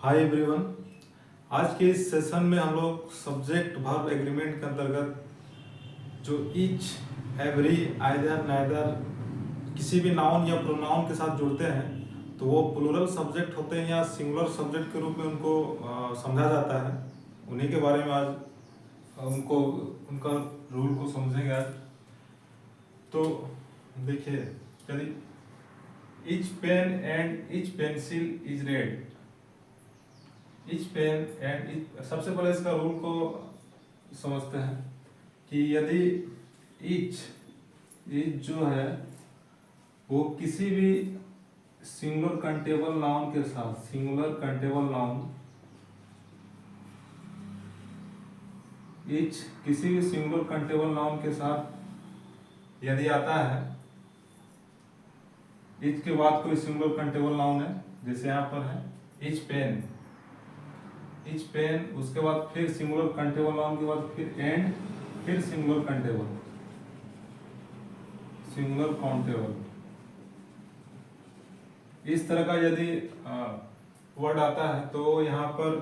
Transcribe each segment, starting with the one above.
Hi everyone. आज के इस सेशन में हम लोग सब्जेक्ट वर्ब एग्रीमेंट के अंतर्गत जो ईच, एवरी, आइदर, नाइदर किसी भी नाउन या प्रोनाउन के साथ जुड़ते हैं तो वो प्लूरल सब्जेक्ट होते हैं या सिंगुलर सब्जेक्ट के रूप में उनको समझा जाता है। उन्हीं के बारे में आज उनको उनका रूल को समझेंगे आज। तो देखिए, चलिए, each pen and each pencil is red. Each pen and सबसे पहले इसका रूल को समझते हैं कि यदि ईच जो है वो किसी भी सिंगुलर कंटेबल नाउन के साथ, सिंगुलर कंटेबल नाउन, ईच किसी भी सिंगुलर कंटेबल नाउन के साथ यदि आता है, ईच के बाद कोई सिंगुलर कंटेबल नाउन है, जैसे यहाँ पर है ईच पेन, ईच पेन, उसके बाद फिर सिंगुलर कंटेबल नाउन के बाद फिर एंड, फिर सिंगुलर कंटेबल, सिंगुलर काउंटेबल, इस तरह का यदि वर्ड आता है तो यहाँ पर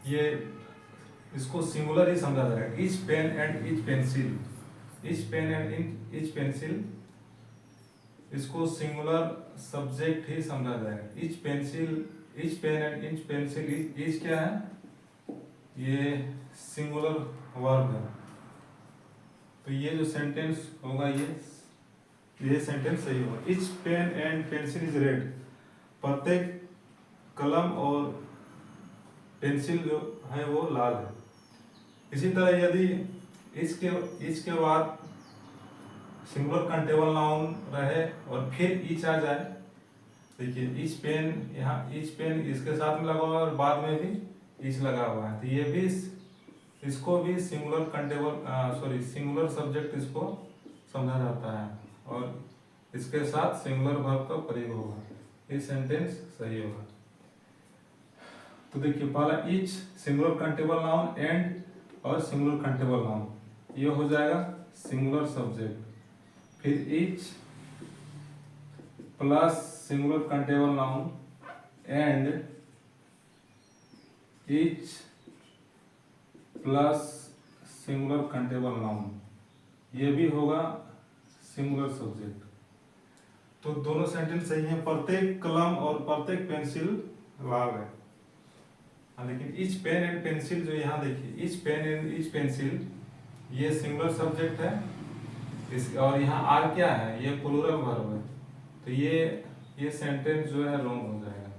ये इसको सिंगुलर ही समझा जाएगा। Each pen and each pencil, each pen and each pencil, इसको सिंगुलर सब्जेक्ट ही समझा जाएगा। Each pencil, each pen and each pencil, each क्या है, ये सिंगुलर वर्ब है। तो ये जो सेंटेंस होगा ये सेंटेंस सही होगा। Each pen and pencil is red, प्रत्येक कलम और पेंसिल जो है वो लाल है। इसी तरह यदि ईच के बाद सिंगुलर कंटेबल नाउन रहे और फिर ईच आ जाए, देखिए ईच पेन, यहाँ ईच पेन इसके साथ में लगा हुआ है और बाद में भी ईच लगा हुआ है, तो ये भी इसको भी सिंगुलर कंटेबल सिंगुलर सब्जेक्ट इसको समझा जाता है और इसके साथ सिंगुलर वर्ब का प्रयोग होगा। ये सेंटेंस सही होगा। तो देखिए, पहला each singular countable noun and और सिंगुलर कंटेबल नाउन, ये हो जाएगा सिंगुलर सब्जेक्ट। फिर each plus singular countable noun and each plus singular countable noun, ये भी होगा सिंगुलर सब्जेक्ट। तो दोनों सेंटेंस सही हैं। प्रत्येक कलम और प्रत्येक पेंसिल लाल है। लेकिन ईच पेन एंड पेंसिल जो यहाँ देखिए, each pen and each pencil, ये सिंगुलर सब्जेक्ट है और यहाँ आर क्या है, ये प्लूरल वर्ब है, तो ये सेंटेंस जो है रॉन्ग हो जाएगा।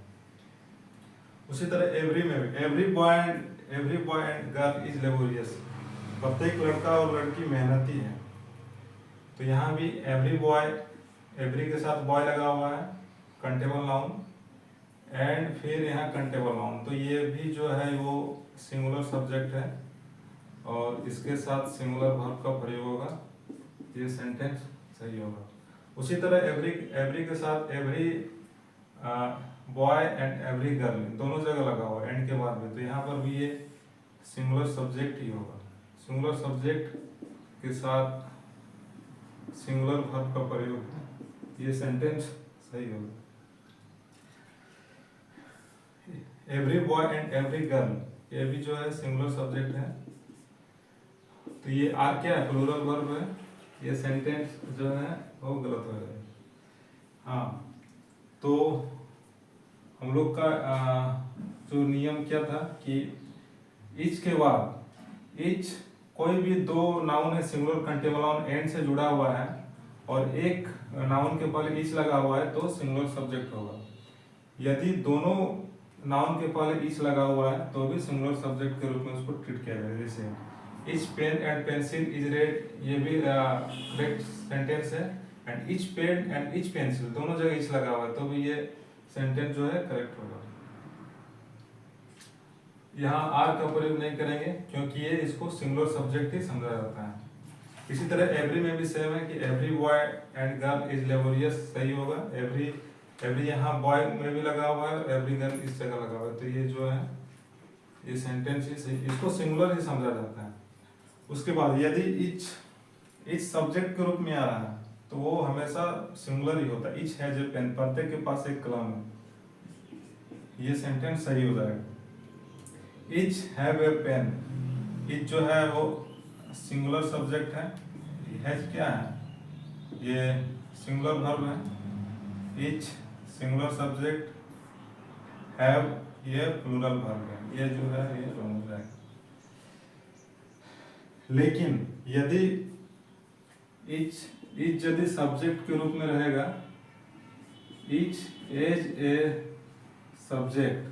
उसी तरह एवरी में भी, every boy and girl is laborious, प्रत्येक लड़का और लड़की मेहनती है। तो यहाँ भी एवरी बॉय, एवरी के साथ बॉय लगा हुआ है, कंटेबल नाउन, एंड फिर यहाँ कंटेबल नाउन, तो ये भी जो है वो सिंगुलर सब्जेक्ट है और इसके साथ सिंगुलर वर्ब का प्रयोग होगा। ये सेंटेंस सही होगा। उसी तरह एवरी के साथ every boy and every girl दोनों जगह लगा हुआ है एंड के बाद में, तो यहाँ पर भी ये सिंगुलर सब्जेक्ट ही होगा। सिंगुलर सब्जेक्ट के साथ सिंगुलर वर्ब का प्रयोग, ये सेंटेंस सही होगा। Every boy and every girl, ये भी जो है सिंगुलर सब्जेक्ट है, तो ये आर क्या है, प्लूरल वर्ब है, ये सेंटेंस जो है वो गलत हो जाएगा। हाँ, तो हम लोग का जो नियम क्या था कि ईच के बाद, ईच कोई भी दो नाउन है सिंगुलर कंटेबल नाउन एंड से जुड़ा हुआ है और एक नाउन के पहले ईच लगा हुआ है तो सिंगुलर सब्जेक्ट होगा। यदि दोनों नाउन के पहले ईच लगा हुआ है तो भी सिंगुलर सब्जेक्ट के रूप में उसको ट्रीट किया जाएगा। जैसे each pen and pencil is red, ये भी करेक्ट सेंटेंस है, and each pen and each pencil दोनों जगह ईच लगा हुआ है तो भी ये सेंटेंस जो है करेक्ट होगा। यहाँ आर का प्रयोग नहीं करेंगे क्योंकि ये इसको सिंगुलर सब्जेक्ट ही समझा जाता है। इसी तरह एवरी में भी सेम है कि every boy and girl is laborious, सही होगा। एवरी यहाँ बॉय में भी लगा हुआ है और एवरी गर्ल इस जगह लगा हुआ है, तो ये जो है ये सेंटेंस ही सही, इसको सिंगुलर ही समझा जाता है। उसके बाद यदि ईच सब्जेक्ट के रूप में आ रहा है तो वो हमेशा सिंगुलर ही होता है। ईच हैज ए पेन, प्रत्येक के पास एक कलम है, ये सेंटेंस सही हो जाएगा। Each have a pen, each जो है वो सिंगुलर सब्जेक्ट है, हैज क्या है, ये सिंगुलर वर्ब है। इच सिंगुलर सब्जेक्ट, हैव ये प्लूरल वर्ब है, ये जो है ये रॉन्ग हो जाएगा। लेकिन यदि इच यदि सब्जेक्ट के रूप में रहेगा, इच एज ए सब्जेक्ट,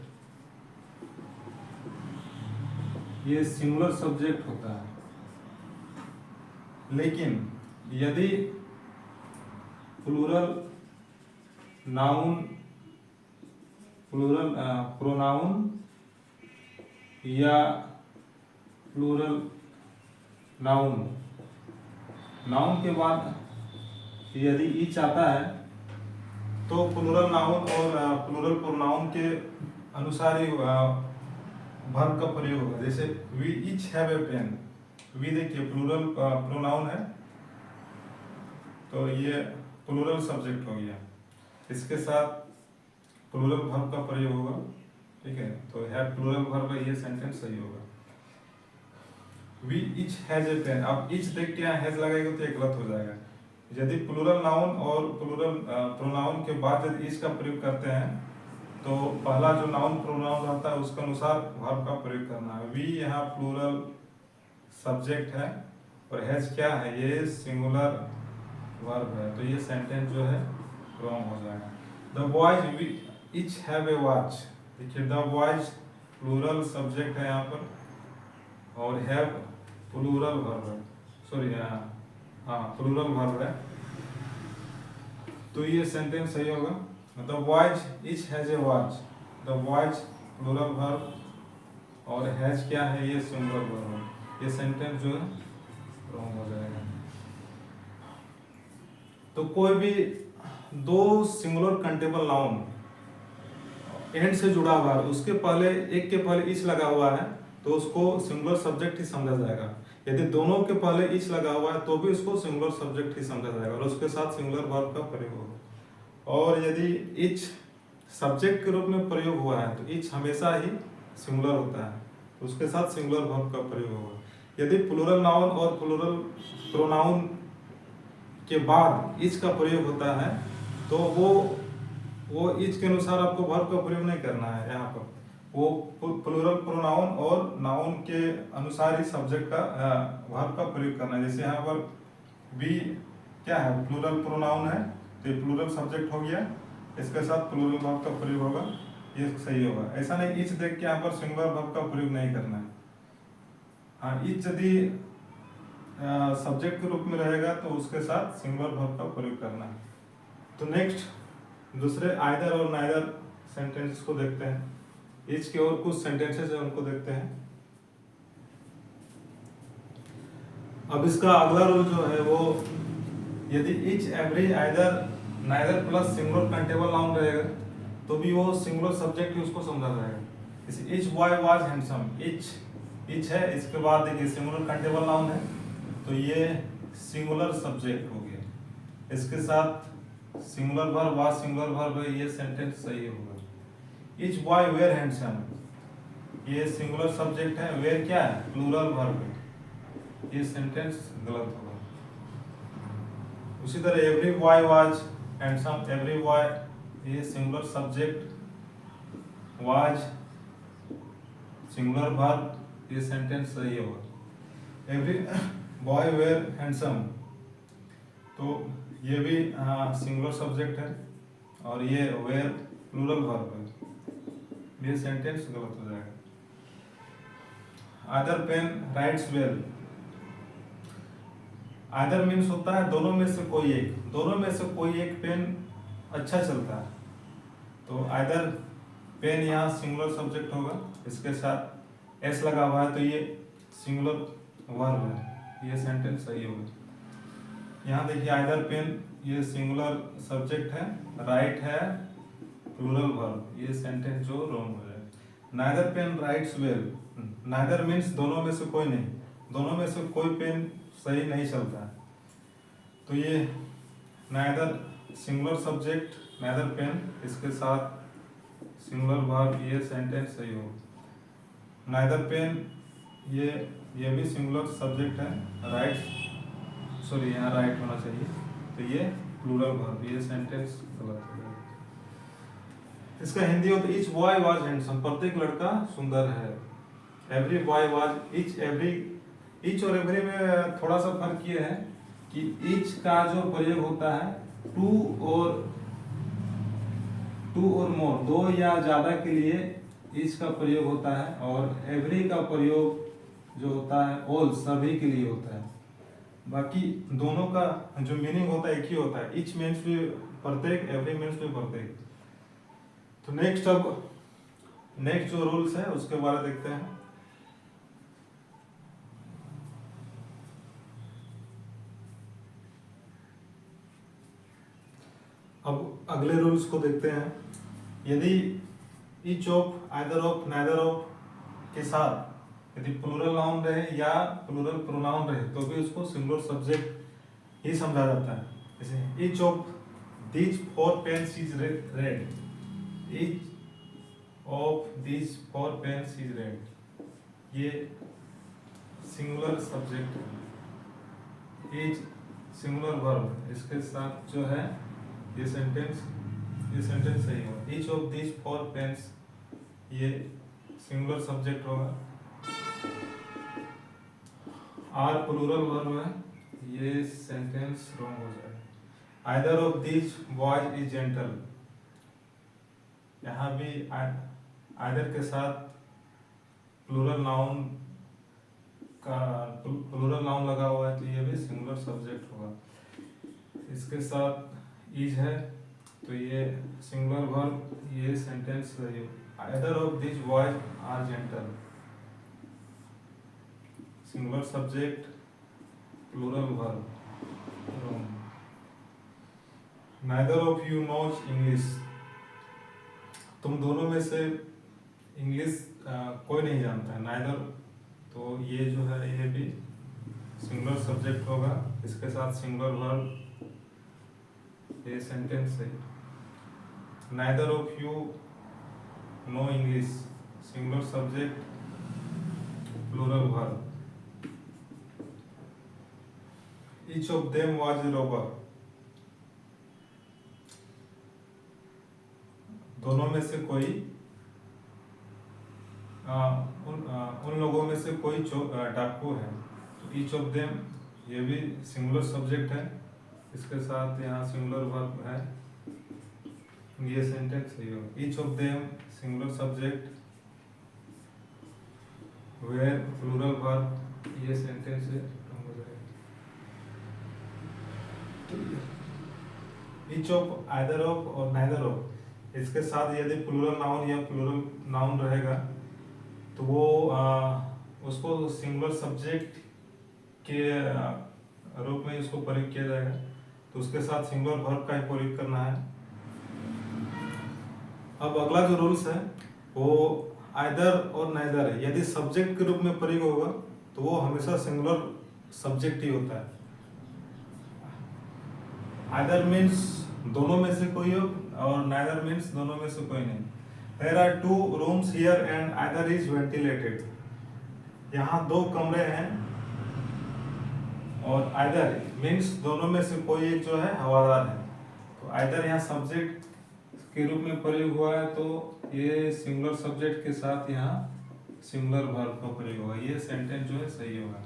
ये सिंगुलर सब्जेक्ट होता है। लेकिन यदि प्लूरल नाउन, प्लूरल प्रोनाउन या प्लूरल नाउन, नाउन के बाद यदि इच आता है तो प्लूरल नाउन और प्लूरल प्रोनाउन के अनुसार ही वर्ब का प्रयोग होगा। जैसे we each have a pen, we देखिए प्लूरल प्रोनाउन है तो ये प्लूरल सब्जेक्ट हो गया, इसके साथ प्लूरल वर्ब का प्रयोग होगा, ठीक है। तो हैव प्लूरल वर्ब है, ये सेंटेंस सही होगा। We each has a pen, अब इच देख के हैज लगाएगा तो ये गलत हो जाएगा। यदि प्लूरल नाउन और प्लूरल प्रोनाउन के बाद यदि इच का प्रयोग करते हैं तो पहला जो नाउन प्रोनाउन रहता है उसके अनुसार वर्ब का प्रयोग करना है। वी यहाँ प्लूरल सब्जेक्ट है और हैज क्या है, ये सिंगुलर वर्ब है, तो ये सेंटेंस जो है रॉन्ग हो जाएगा। The boys we each have a watch, देखिए द बॉयज प्लूरल सब्जेक्ट है यहाँ पर और हैव प्लूरल वर्ब है, सॉरी हाँ प्लूरल वर्ब है, तो ये सेंटेंस सही होगा। The boys each has a watch, the boys plural verb और हैज क्या है, ये सिंगुलर वर्ब है, ये सेंटेंस जो है रॉन्ग हो जाएगा। तो कोई भी दो सिंगुलर कंटेबल नाउन एंड से जुड़ा हुआ है, उसके पहले एक के पहले इच लगा हुआ है तो उसको सिंगुलर सब्जेक्ट ही समझा जाएगा। यदि दोनों के पहले इच लगा हुआ है तो भी उसको सिंगुलर सब्जेक्ट ही समझा जाएगा और उसके साथ सिंगुलर वर्ब का प्रयोग होगा। और यदि इच सब्जेक्ट के रूप में प्रयोग हुआ है तो इच हमेशा ही सिंगुलर होता है, उसके साथ सिंगुलर वर्ब का प्रयोग होगा। यदि प्लूरल नाउन और प्लूरल प्रोनाउन के बाद इच का प्रयोग होता है तो वो इच के अनुसार आपको वर्ब का प्रयोग नहीं करना है, यहाँ पर वो प्लूरल प्रोनाउन और नाउन के अनुसार ही सब्जेक्ट का वर्ब का प्रयोग करना है। जैसे यहाँ पर बी क्या है, प्लूरल प्रोनाउन है तो ये प्लूरल सब्जेक्ट हो गया, इसके साथ प्लूरल वर्ब का प्रयोग होगा, ये सही होगा। ऐसा नहीं इच देख के यहाँ पर सिंगुलर वर्ब का प्रयोग नहीं करना है। हाँ इच यदि सब्जेक्ट के रूप में रहेगा तो उसके साथ सिंगुलर वर्ब का प्रयोग करना है। तो नेक्स्ट दूसरे आइदर और नाइदर सेंटेंसेस को देखते हैं। इच के और कुछ सेंटेंसेस है उनको देखते हैं। अब इसका अगला रूल जो है वो यदि etch every either neither plus singular countable noun रहेगा तो भी वो सिंगुलर सब्जेक्ट ही उसको समझा जाएगा। जैसे etch boy was handsome, etch है, इसके बाद देखिए सिंगुलर कंटेबल नाउन है तो ये सिंगुलर सब्जेक्ट हो गया, इसके साथ singular verb was singular verb है, ये सेंटेंस सही होगा। इच बॉय वेयर हैंडसम, ये सिंगुलर सब्जेक्ट है, वेयर क्या है, प्लूरल वर्ब है, ये सेंटेंस गलत होगा। उसी तरह every boy was handsome, every boy ये singular subject, was singular verb, ये सेंटेंस सही होगा। एवरी बॉय वेयर हैंडसम, तो ये भी सिंगुलर सब्जेक्ट है और ये वेयर प्लूरल वर्ब है, ये सेंटेंस गलत हो जाएगा। Either pen writes well, either means होता है दोनों में से कोई एक, दोनों में से कोई एक पेन अच्छा चलता है, तो आइदर पेन यहाँ सिंगुलर सब्जेक्ट होगा, इसके साथ एस लगा हुआ है तो ये सिंगुलर वर्ब है, ये सेंटेंस सही होगा। यहाँ देखिए आइदर पेन ये सिंगुलर सब्जेक्ट है, राइट है प्लूरल वर्ब, ये सेंटेंस जो रॉन्ग हो जाए। Neither pen writes well, neither means दोनों में से कोई नहीं, दोनों में से कोई पेन सही नहीं चलता है, तो ये neither singular subject neither pen, इसके साथ सिंगुलर वर्ब, ये सेंटेंस सही हो। नाइदर पेन, ये भी सिंगुलर सब्जेक्ट है, राइट, सॉरी यहाँ राइट होना चाहिए, तो ये प्लूरल वर्ब, ये सेंटेंस गलत है। इसका हिंदी होता है ईच बॉय वाज हैंडसम, प्रत्येक लड़का सुंदर है। एवरी बॉय वाज, ईच और एवरी में थोड़ा सा फर्क ये है कि ईच का जो प्रयोग होता है टू और मोर, दो या ज्यादा के लिए ईच का प्रयोग होता है, और एवरी का प्रयोग जो होता है ऑल, सभी के लिए होता है। बाकी दोनों का जो मीनिंग होता है एक ही होता है, ईच मीन्स भी प्रत्येक, एवरी मीन्स भी प्रत्येक। तो नेक्स्ट जो रूल्स है उसके बारे में देखते हैं। अब अगले रूल्स को देखते हैं। यदि each of, either of, neither of के साथ यदि प्लूरल नाउन रहे या प्लूरल प्रोनाउन रहे तो भी उसको सिंगुलर सब्जेक्ट ही समझा जाता है। जैसे each of these 4 pens is red, each of these 4 pens is red, ये सिंगुलर सब्जेक्ट है। ईच सिंगुलर वर्ब, इसके साथ जो है ये सेंटेंस सही होगा। ईच ऑफ दीज 4 पेन्स, ये सिंगुलर सब्जेक्ट होगा। आर प्लूरल वर्ब है, ये सेंटेंस रॉन्ग हो जाएगा। Either of these boys is gentle, यहाँ भी आइदर के साथ प्लूरल नाउन लगा हुआ है तो ये भी सिंगुलर सब्जेक्ट होगा। इसके साथ इज है तो ये सिंगुलर वर्ब, ये सेंटेंस सही है। Either of this boys are gentle, singular subject, plural verb. Neither of you knows English, तुम दोनों में से इंग्लिश कोई नहीं जानता है। नाइदर, तो ये जो है ये भी सिंगुलर सब्जेक्ट होगा, इसके साथ सिंगुलर वर्ब, ये सेंटेंस है। Neither of you know English, singular subject, plural verb. Each of them was a robber, दोनों में से कोई उन लोगों में से कोई डाकू है। तो ईच ऑफ देम, ये भी सिंगुलर सब्जेक्ट है, इसके साथ यहाँ सिंगुलर वर्ब है, ये सेंटेंस सही होगा। Each of them singular subject, where plural verb, ये सेंटेंस है। ईच ऑफ, आइदर ऑफ और नाइदर ऑफ, इसके साथ यदि प्लूरल नाउन या प्लूरल नाउन रहेगा तो वो उसको सिंगुलर सब्जेक्ट के रूप में इसको प्रयोग किया जाएगा, तो उसके साथ सिंगुलर वर्ब का ही प्रयोग करना है। अब अगला जो रूल्स है वो आइदर और नाइदर है। यदि सब्जेक्ट के रूप में प्रयोग होगा तो वो हमेशा सिंगुलर सब्जेक्ट ही होता है। आइदर मीन्स दोनों में से कोई हो, और नाइदर मीन्स दोनों में से कोई नहीं। There are 2 rooms here and either is ventilated, यहाँ 2 कमरे हैं और either मीन्स दोनों में से कोई एक जो है हवादार है। तो either यहाँ सब्जेक्ट के रूप में प्रयोग हुआ है, तो ये सिंगुलर सब्जेक्ट के साथ यहाँ सिंगुलर वर्ब का प्रयोग होगा, ये सेंटेंस जो है सही होगा।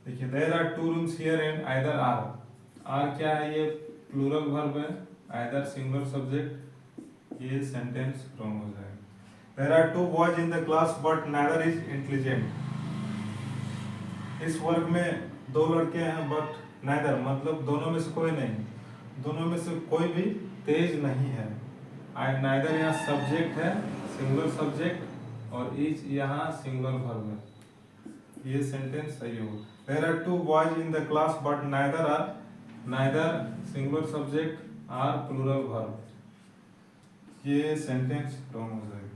देखिए there are 2 rooms here and either are, are क्या है, ये प्लूरल वर्ब है, आइदर सिंगुलर सब्जेक्ट, ये सेंटेंस रॉन्ग हो जाएगा। There are 2 boys in the class but neither is intelligent, इस वर्ग में 2 लड़के हैं बट neither मतलब दोनों में से कोई नहीं, दोनों में से कोई भी तेज नहीं है। neither यहाँ सब्जेक्ट है, सिंगुलर सब्जेक्ट, और इज यहाँ सिंगुलर वर्ब है, ये सेंटेंस सही होगा। There are 2 boys in the class but neither are, neither singular subject, are plural verb, ये सेंटेंस रॉन्ग हो जाएगा।